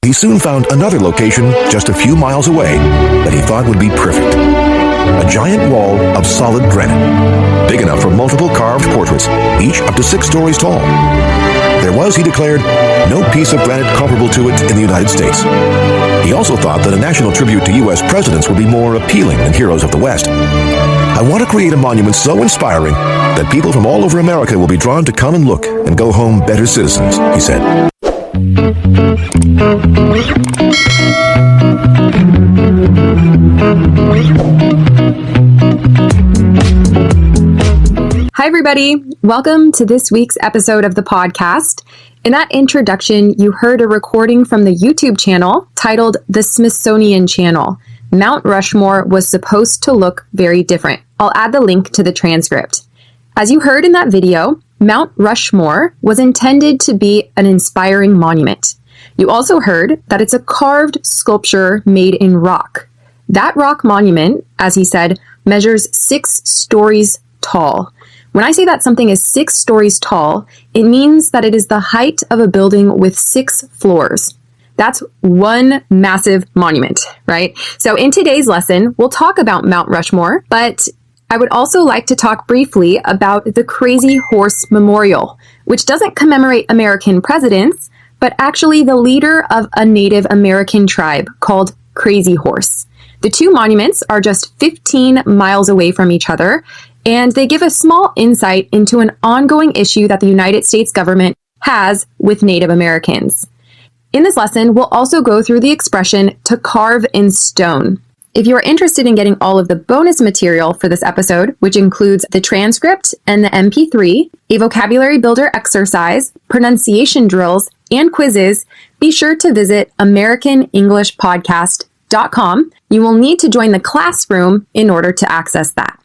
He soon found another location just a few miles away that he thought would be perfect. A giant wall of solid granite, big enough for multiple carved portraits, each up to 6 stories tall. There was, he declared, no piece of granite comparable to it in the United States. He also thought that a national tribute to U.S. presidents would be more appealing than heroes of the West. I want to create a monument so inspiring that people from all over America will be drawn to come and look and go home better citizens, he said. Hi, everybody. Welcome to this week's episode of the podcast. In that introduction, you heard a recording from the YouTube channel titled The Smithsonian Channel. Mount Rushmore was supposed to look very different. I'll add the link to the transcript. As you heard in that video, Mount Rushmore was intended to be an inspiring monument. You also heard that it's a carved sculpture made in rock. That rock monument, as he said, measures 6 stories tall. When I say that something is 6 stories tall, it means that it is the height of a building with 6 floors. That's one massive monument, right? So in today's lesson, we'll talk about Mount Rushmore, but I would also like to talk briefly about the Crazy Horse Memorial, which doesn't commemorate American presidents, but actually the leader of a Native American tribe called Crazy Horse. The two monuments are just 15 miles away from each other, and they give a small insight into an ongoing issue that the United States government has with Native Americans. In this lesson, we'll also go through the expression to carve in stone. If you are interested in getting all of the bonus material for this episode, which includes the transcript and the MP3, a vocabulary builder exercise, pronunciation drills, and quizzes, be sure to visit AmericanEnglishPodcast.com. You will need to join the classroom in order to access that.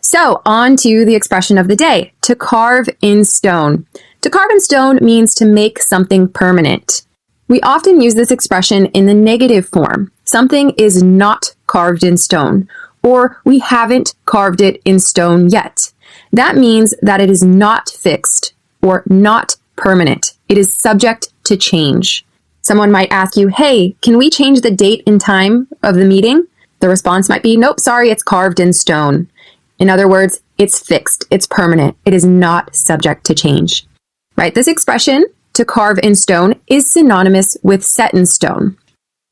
So, on to the expression of the day, to carve in stone. To carve in stone means to make something permanent. We often use this expression in the negative form. Something is not carved in stone, or we haven't carved it in stone yet. That means that it is not fixed or not permanent. It is subject to change. Someone might ask you, hey, can we change the date and time of the meeting? The response might be, nope, sorry, it's carved in stone. In other words, it's fixed, it's permanent, it is not subject to change. Right? This expression, to carve in stone, is synonymous with set in stone.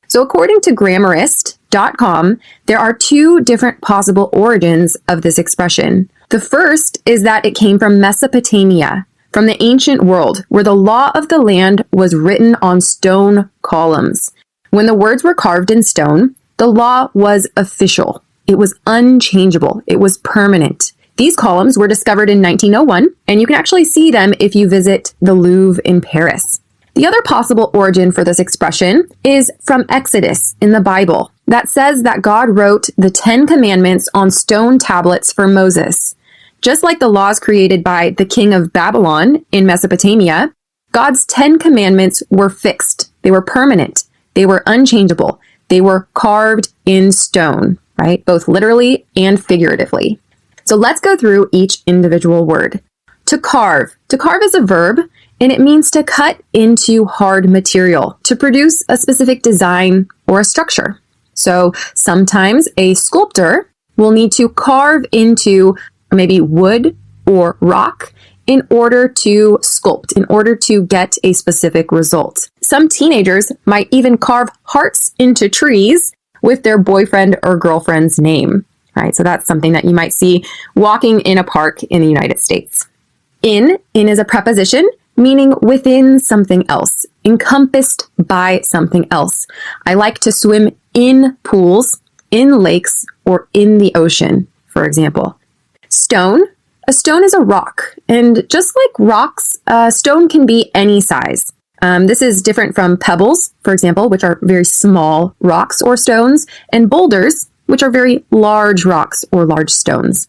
So according to Grammarist.com, there are 2 different possible origins of this expression. The first is that it came from Mesopotamia, from the ancient world, where the law of the land was written on stone columns. When the words were carved in stone, the law was official. It was unchangeable. It was permanent. These columns were discovered in 1901, and you can actually see them if you visit the Louvre in Paris. The other possible origin for this expression is from Exodus in the Bible, that says that God wrote the 10 commandments on stone tablets for Moses. Just like the laws created by the king of Babylon in Mesopotamia, God's 10 commandments were fixed. They were permanent. They were unchangeable. They were carved in stone, right? Both literally and figuratively. So let's go through each individual word. To carve. To carve is a verb, and it means to cut into hard material to produce a specific design or a structure. So sometimes a sculptor will need to carve into maybe wood or rock in order to sculpt, in order to get a specific result. Some teenagers might even carve hearts into trees with their boyfriend or girlfriend's name. Right, so that's something that you might see walking in a park in the United States. In is a preposition meaning within something else, encompassed by something else. I like to swim in pools, in lakes, or in the ocean, for example. Stone. A stone is a rock, and just like rocks, a stone can be any size. This is different from pebbles, for example, which are very small rocks or stones, and boulders, which are very large rocks or large stones.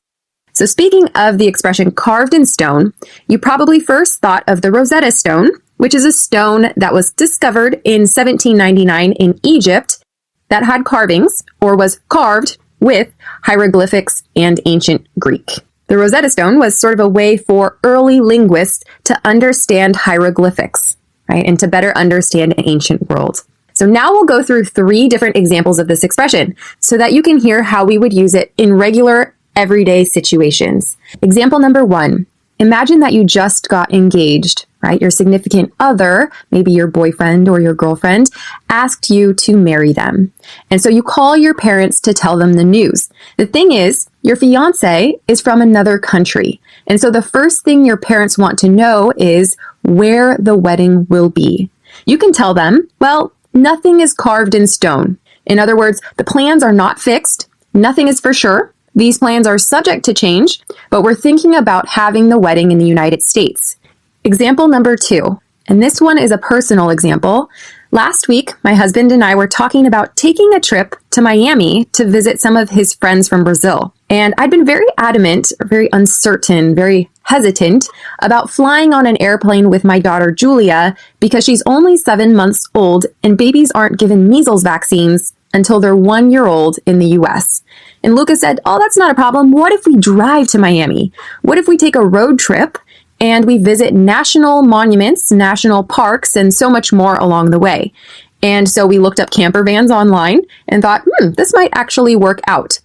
So speaking of the expression carved in stone, you probably first thought of the Rosetta Stone, which is a stone that was discovered in 1799 in Egypt that had carvings or was carved with hieroglyphics and ancient Greek. The Rosetta Stone was sort of a way for early linguists to understand hieroglyphics, right, and to better understand an ancient world. So now we'll go through 3 different examples of this expression so that you can hear how we would use it in regular, everyday situations. Example number 1. Imagine that you just got engaged, right? Your significant other, maybe your boyfriend or your girlfriend, asked you to marry them. And so you call your parents to tell them the news. The thing is, your fiance is from another country. And so the first thing your parents want to know is where the wedding will be. You can tell them, well, nothing is carved in stone. In other words, the plans are not fixed. Nothing is for sure. These plans are subject to change, but we're thinking about having the wedding in the United States. Example number 2, and this one is a personal example. Last week, my husband and I were talking about taking a trip to Miami to visit some of his friends from Brazil. And I'd been very adamant, or very uncertain, very hesitant about flying on an airplane with my daughter Julia because she's only 7 months old and babies aren't given measles vaccines until they're 1 year old in the US. And Lucas said, oh, that's not a problem. What if we drive to Miami? What if we take a road trip and we visit national monuments, national parks, and so much more along the way? And so we looked up camper vans online and thought, this might actually work out.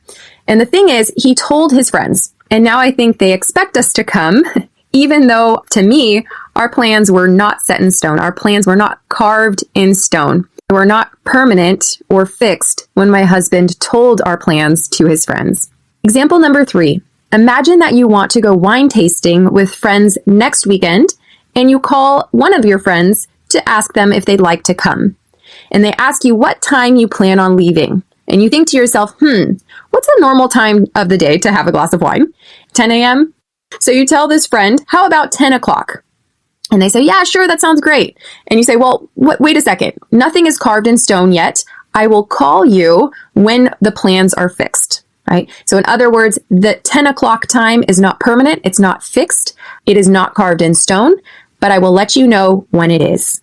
And the thing is, he told his friends, and now I think they expect us to come, even though to me, our plans were not set in stone. Our plans were not carved in stone. They were not permanent or fixed when my husband told our plans to his friends. Example number 3. Imagine that you want to go wine tasting with friends next weekend, and you call one of your friends to ask them if they'd like to come. And they ask you what time you plan on leaving. And you think to yourself, what's a normal time of the day to have a glass of wine? 10 a.m.? So you tell this friend, how about 10 o'clock? And they say, yeah, sure, that sounds great. And you say, well, wait a second. Nothing is carved in stone yet. I will call you when the plans are fixed, right? So in other words, the 10 o'clock time is not permanent. It's not fixed. It is not carved in stone, but I will let you know when it is.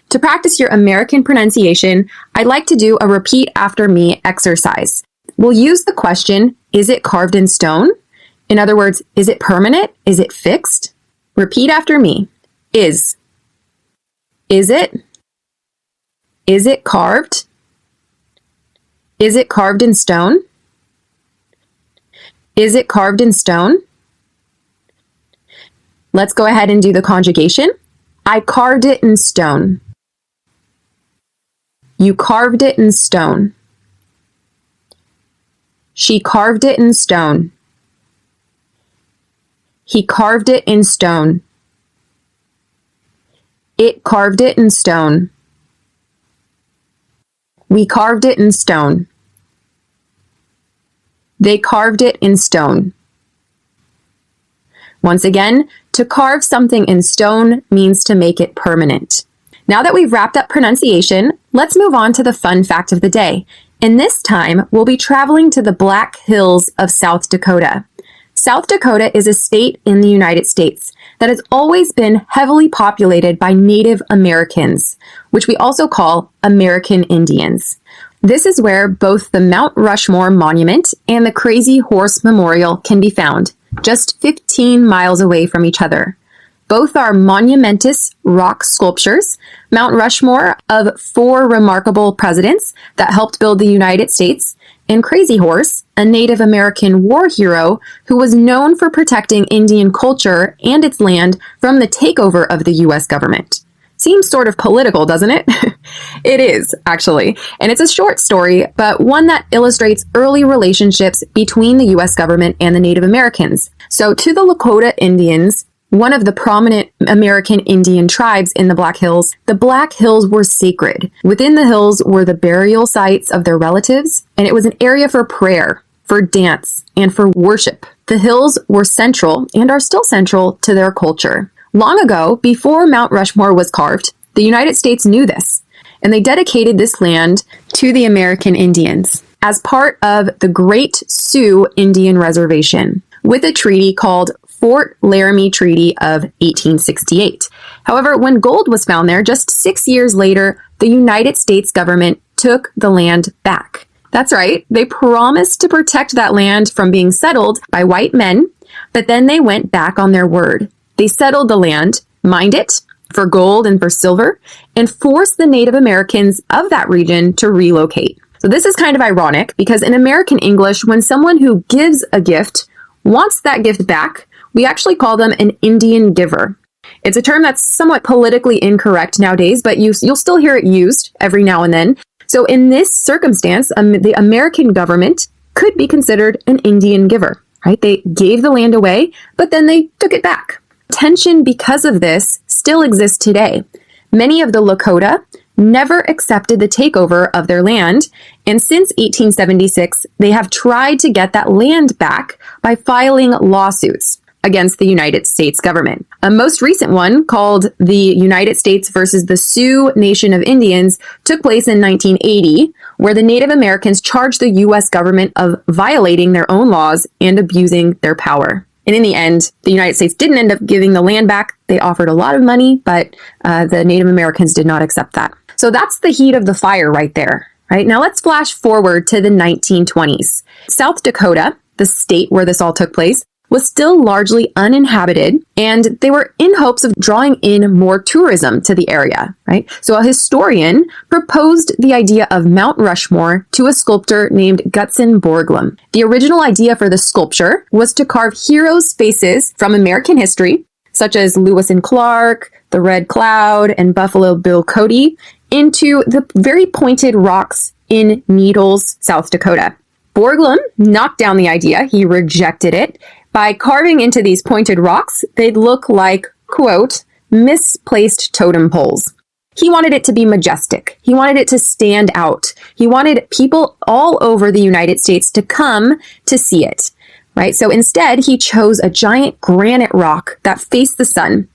To practice your American pronunciation, I'd like to do a repeat after me exercise. We'll use the question, is it carved in stone? In other words, is it permanent? Is it fixed? Repeat after me. Is. Is it? Is it carved? Is it carved in stone? Is it carved in stone? Let's go ahead and do the conjugation. I carved it in stone. You carved it in stone. She carved it in stone. He carved it in stone. It carved it in stone. We carved it in stone. They carved it in stone. Once again, to carve something in stone means to make it permanent. Now that we've wrapped up pronunciation, let's move on to the fun fact of the day. And this time, we'll be traveling to the Black Hills of South Dakota. South Dakota is a state in the United States that has always been heavily populated by Native Americans, which we also call American Indians. This is where both the Mount Rushmore Monument and the Crazy Horse Memorial can be found, just 15 miles away from each other. Both are monumentous rock sculptures, Mount Rushmore of 4 remarkable presidents that helped build the United States, and Crazy Horse, a Native American war hero who was known for protecting Indian culture and its land from the takeover of the U.S. government. Seems sort of political, doesn't it? It is, actually. And it's a short story, but one that illustrates early relationships between the U.S. government and the Native Americans. So to the Lakota Indians, one of the prominent American Indian tribes in the Black Hills, the Black Hills were sacred. Within the hills were the burial sites of their relatives, and it was an area for prayer, for dance, and for worship. The hills were central, and are still central, to their culture. Long ago, before Mount Rushmore was carved, the United States knew this, and they dedicated this land to the American Indians as part of the Great Sioux Indian Reservation, with a treaty called Fort Laramie Treaty of 1868. However, when gold was found there, just 6 years later, the United States government took the land back. That's right, they promised to protect that land from being settled by white men, but then they went back on their word. They settled the land, mined it, for gold and for silver, and forced the Native Americans of that region to relocate. So this is kind of ironic because in American English, when someone who gives a gift wants that gift back, we actually call them an Indian giver. It's a term that's somewhat politically incorrect nowadays, but you'll still hear it used every now and then. So in this circumstance, the American government could be considered an Indian giver, right? They gave the land away, but then they took it back. Tension because of this still exists today. Many of the Lakota never accepted the takeover of their land, and since 1876, they have tried to get that land back by filing lawsuits against the United States government. A most recent one, called the United States versus the Sioux Nation of Indians, took place in 1980, where the Native Americans charged the U.S. government of violating their own laws and abusing their power. And in the end, the United States didn't end up giving the land back. They offered a lot of money, but the Native Americans did not accept that. So that's the heat of the fire right there. Right now, let's flash forward to the 1920s. South Dakota, the state where this all took place, was still largely uninhabited, and they were in hopes of drawing in more tourism to the area, right? So a historian proposed the idea of Mount Rushmore to a sculptor named Gutzon Borglum. The original idea for the sculpture was to carve heroes' faces from American history, such as Lewis and Clark, the Red Cloud, and Buffalo Bill Cody, into the very pointed rocks in Needles, South Dakota. Borglum knocked down the idea. He rejected it. By carving into these pointed rocks, they'd look like, quote, misplaced totem poles. He wanted it to be majestic. He wanted it to stand out. He wanted people all over the United States to come to see it, right? So instead, he chose a giant granite rock that faced the sun.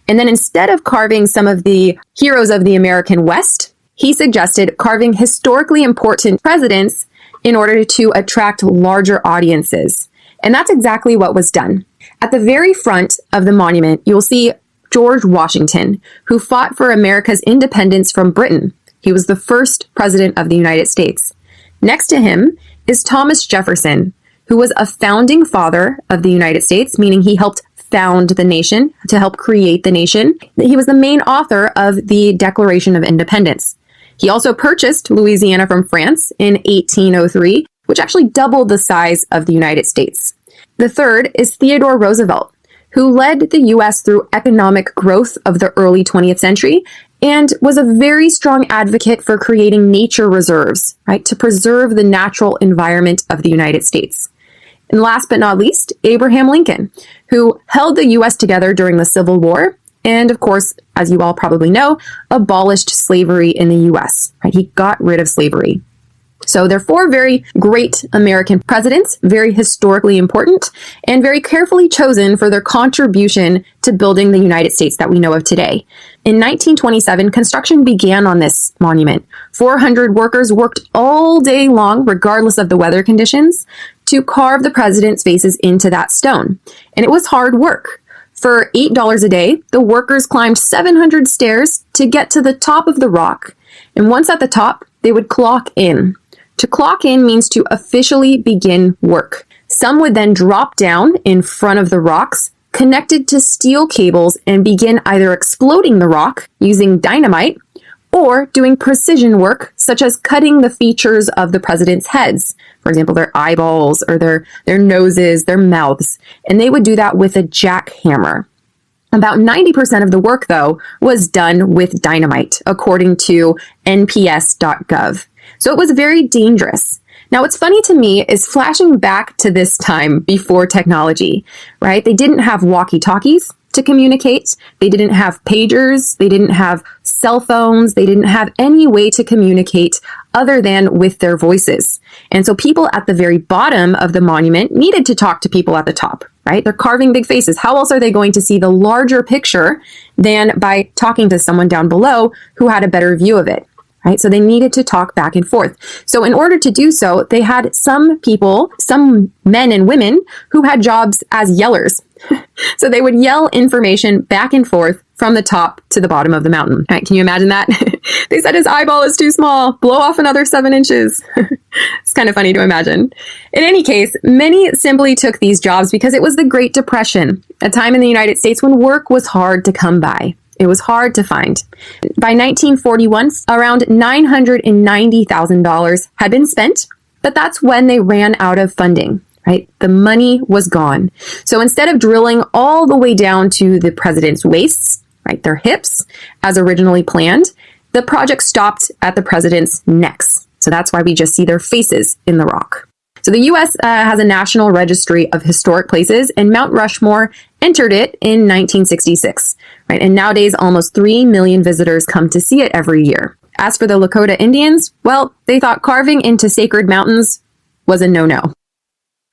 And then instead of carving some of the heroes of the American West, he suggested carving historically important presidents in order to attract larger audiences. And that's exactly what was done. At the very front of the monument, you'll see George Washington, who fought for America's independence from Britain. He was the first president of the United States. Next to him is Thomas Jefferson, who was a founding father of the United States, meaning he helped found the nation, to help create the nation. He was the main author of the Declaration of Independence. He also purchased Louisiana from France in 1803, which actually doubled the size of the United States. The third is Theodore Roosevelt, who led the U.S. through economic growth of the early 20th century and was a very strong advocate for creating nature reserves, right, to preserve the natural environment of the United States. And last but not least, Abraham Lincoln, who held the U.S. together during the Civil War and, of course, as you all probably know, abolished slavery in the U.S. Right? He got rid of slavery. So they're four very great American presidents, very historically important, and very carefully chosen for their contribution to building the United States that we know of today. In 1927, construction began on this monument. 400 workers worked all day long, regardless of the weather conditions, to carve the presidents' faces into that stone. And it was hard work. For $8 a day, the workers climbed 700 stairs to get to the top of the rock. And once at the top, they would clock in. To clock in means to officially begin work. Some would then drop down in front of the rocks, connected to steel cables, and begin either exploding the rock using dynamite or doing precision work, such as cutting the features of the president's heads. For example, their eyeballs or their noses, their mouths. And they would do that with a jackhammer. About 90% of the work, though, was done with dynamite, according to nps.gov. So it was very dangerous. Now, what's funny to me is flashing back to this time before technology, right? They didn't have walkie-talkies to communicate. They didn't have pagers. They didn't have cell phones. They didn't have any way to communicate other than with their voices. And so people at the very bottom of the monument needed to talk to people at the top, right? They're carving big faces. How else are they going to see the larger picture than by talking to someone down below who had a better view of it? Right? So they needed to talk back and forth. So in order to do so, they had some people, some men and women who had jobs as yellers. So they would yell information back and forth from the top to the bottom of the mountain. Right, can you imagine that? They said his eyeball is too small. Blow off another 7 inches. It's kind of funny to imagine. In any case, many simply took these jobs because it was the Great Depression, a time in the United States when work was hard to come by. It was hard to find. By 1941, around $990,000 had been spent, but that's when they ran out of funding, right? The money was gone. So instead of drilling all the way down to the president's waists, right, their hips, as originally planned, the project stopped at the president's necks. So that's why we just see their faces in the rock. So the U.S. has a National Registry of Historic Places, and Mount Rushmore entered it in 1966, right? And nowadays, almost 3 million visitors come to see it every year. As for the Lakota Indians, well, they thought carving into sacred mountains was a no-no.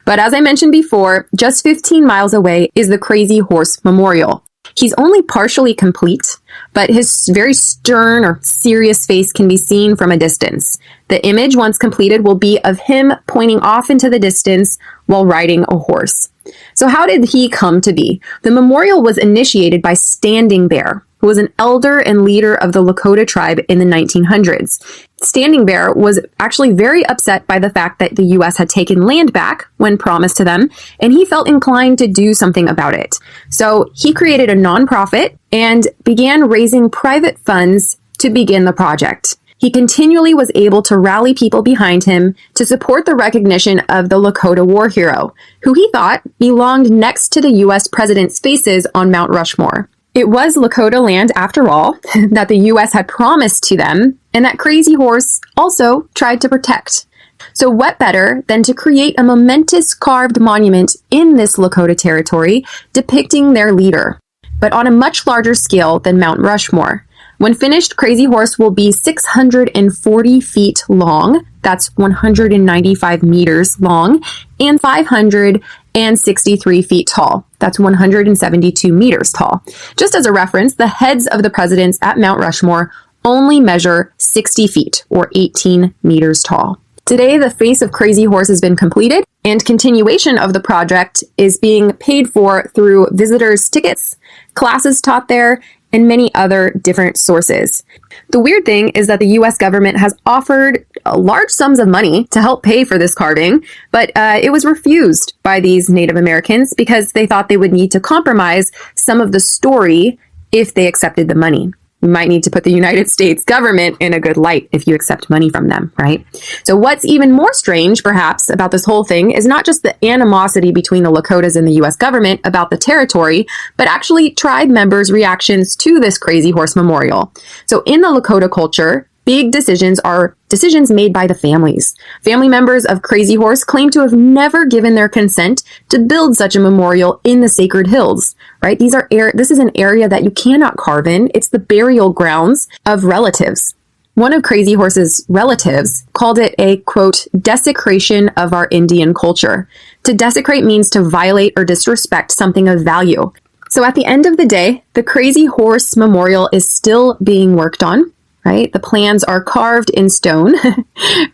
But as I mentioned before, just 15 miles away is the Crazy Horse Memorial. He's only partially complete, but his very stern or serious face can be seen from a distance. The image, once completed, will be of him pointing off into the distance while riding a horse. So how did he come to be? The memorial was initiated by Standing Bear, who was an elder and leader of the Lakota tribe in the 1900s. Standing Bear was actually very upset by the fact that the U.S. had taken land back when promised to them, and he felt inclined to do something about it. So he created a nonprofit and began raising private funds to begin the project. He continually was able to rally people behind him to support the recognition of the Lakota war hero, who he thought belonged next to the U.S. president's faces on Mount Rushmore. It was Lakota land, after all, that the U.S. had promised to them, and that Crazy Horse also tried to protect. So what better than to create a momentous carved monument in this Lakota territory depicting their leader, but on a much larger scale than Mount Rushmore. When finished, Crazy Horse will be 640 feet long, that's 195 meters long, and 563 feet tall. That's 172 meters tall. Just as a reference, the heads of the presidents at Mount Rushmore only measure 60 feet or 18 meters tall. Today, the face of Crazy Horse has been completed, and continuation of the project is being paid for through visitors' tickets, classes taught there, and many other different sources. The weird thing is that the U.S. government has offered large sums of money to help pay for this carving, but it was refused by these Native Americans because they thought they would need to compromise some of the story if they accepted the money. You might need to put the United States government in a good light if you accept money from them, right? So what's even more strange, perhaps, about this whole thing is not just the animosity between the Lakotas and the U.S. government about the territory, but actually tribe members' reactions to this Crazy Horse Memorial. So in the Lakota culture, big decisions are decisions made by the families. Family members of Crazy Horse claim to have never given their consent to build such a memorial in the sacred hills, right? This is an area that you cannot carve in. It's the burial grounds of relatives. One of Crazy Horse's relatives called it a, quote, desecration of our Indian culture. To desecrate means to violate or disrespect something of value. So at the end of the day, the Crazy Horse Memorial is still being worked on. Right? The plans are carved in stone,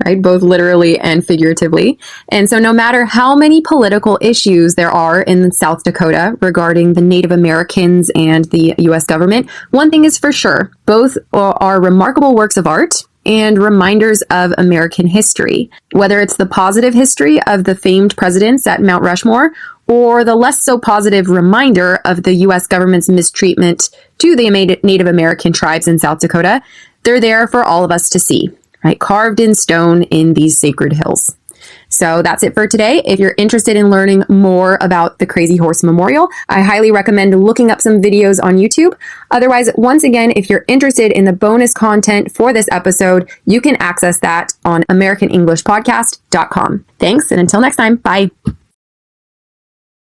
right? Both literally and figuratively. And so no matter how many political issues there are in South Dakota regarding the Native Americans and the U.S. government, one thing is for sure, both are remarkable works of art and reminders of American history, whether it's the positive history of the famed presidents at Mount Rushmore or the less so positive reminder of the U.S. government's mistreatment to the Native American tribes in South Dakota. They're there for all of us to see, right? Carved in stone in these sacred hills. So that's it for today. If you're interested in learning more about the Crazy Horse Memorial, I highly recommend looking up some videos on YouTube. Otherwise, once again, if you're interested in the bonus content for this episode, you can access that on AmericanEnglishPodcast.com. Thanks, and until next time, bye.